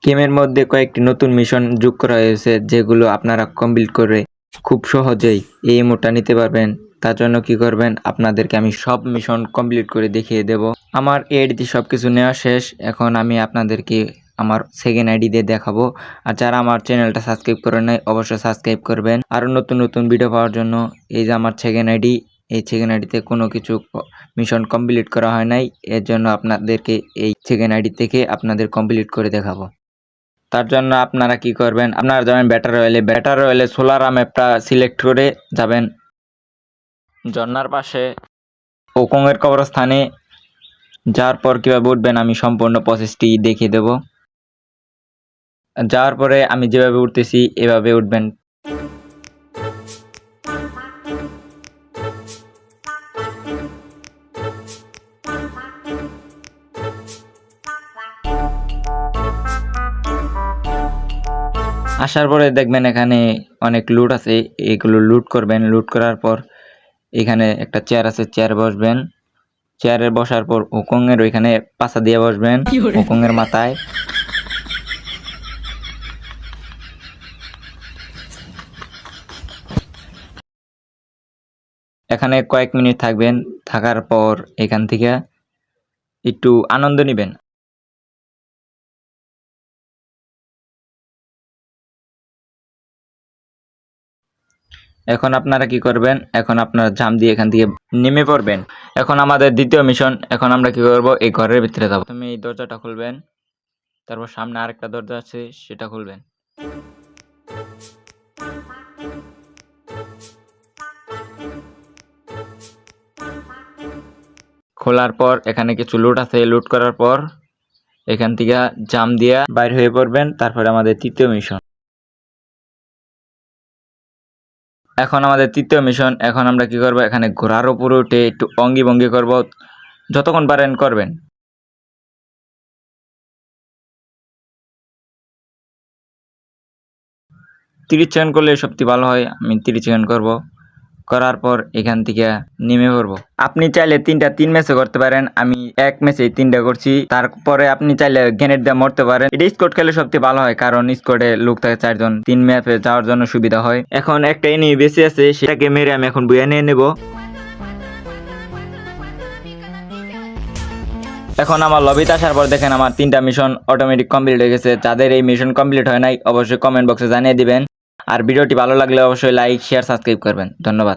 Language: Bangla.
গেমের মধ্যে কয়েকটি নতুন মিশন যোগ করা হয়েছে, যেগুলো আপনারা কমপ্লিট করে খুব সহজেই এই ইমোটটা নিতে পারবেন। তার জন্য কি করবেন, আপনাদেরকে আমি সব মিশন কমপ্লিট করে দেখিয়ে দেব। আমার এআইডিতে সব কিছু নেওয়া শেষ। এখন আমি আপনাদেরকে আমার সেকেন্ড আইডি দিয়ে দেখাবো। আর যারা আমার চ্যানেলটা সাবস্ক্রাইব করে নাই, অবশ্যই সাবস্ক্রাইব করবেন আরও নতুন নতুন ভিডিও পাওয়ার জন্য। এই যে আমার সেকেন্ড আইডি, এই সেকেন্ড আইডিতে কোনো কিছু মিশন কমপ্লিট করা হয় নাই, এর জন্য আপনাদেরকে এই সেকেন্ড আইডি থেকে আপনাদের কমপ্লিট করে দেখাবো। তার জন্য আপনারা কি করবেন, আপনারা যাবেন ব্যাটার রয়েলে সোলার ম্যাপটা সিলেক্ট করে যাবেন ঝর্নার পাশে ওকংয়ের কবরস্থানে। যাওয়ার পর কীভাবে উঠবেন আমি সম্পূর্ণ প্রসেসটি দেখিয়ে দেব। যাওয়ার পরে আমি যেভাবে উঠতেছি এভাবে উঠবেন। আসার পরে দেখবেন এখানে অনেক লুট আছে, এগুলো লুট করবেন। লুট করার পর এখানে একটা চেয়ার আছে, চেয়ারে বসবেন। চেয়ারে বসার পর ওকংয়ের ওইখানে পাছা দিয়ে বসবেন, ওকংয়ের মাথায়। এখানে কয়েক মিনিট থাকবেন, থাকার পর এখান থেকে একটু আনন্দ নেবেন। এখন আপনারা কি করবেন, এখন আপনারা জাম্প দিয়ে এখান থেকে নেমে পড়বেন। এখন আমাদের দ্বিতীয় মিশন। এখন আমরা কি করব, এই ঘরের ভিতরে যাবো। তুমি এই দরজাটা খুলবেন, তারপর সামনে আরেকটা দরজা আছে, সেটা খুলবেন। খোলার পর এখানে কিছু লুট আছে, লুট করার পর এখান থেকে জাম্প দিয়া বাইর হয়ে পড়বেন। তারপরে আমাদের তৃতীয় মিশন। এখন আমাদের তৃতীয় মিশন। এখন আমরা কি করব, এখানে ঘোড়ার উপরে উঠে একটু অঙ্গি ভঙ্গি করব, যতক্ষণ পারেন করবেন। 30 সেকেন্ড করলে সবচেয়ে ভালো হয়। আমি 30 সেকেন্ড করব। করার পর এখান থেকে নেমে পড়বো। আপনি চাইলে 3 ম্যাচে করতে পারেন, আমি এক ম্যাচে 3টা করছি। তারপরে আপনি চাইলে গ্রেনেড দিয়ে মরতে পারেন। এটা স্কোয়াড খেলে সবচেয়ে ভালো হয়, কারণ স্কোয়াডে লোক থাকে 4 জন, 3 ম্যাপে যাওয়ার জন্য সুবিধা হয়। এখন একটা এনিমি বেঁচে আছে, সেটাকে মেরে আমি এখন বুয়া নিয়ে নেব। এখন আমার লবিতে আসার পর দেখেন আমার 3টা মিশন অটোমেটিক কমপ্লিট হয়ে গেছে। যাদের এই মিশন কমপ্লিট হয় নাই অবশ্যই কমেন্ট বক্সে জানিয়ে দিবেন। আর ভিডিওটি ভালো লাগলে অবশ্যই লাইক, শেয়ার, সাবস্ক্রাইব করবেন। ধন্যবাদ।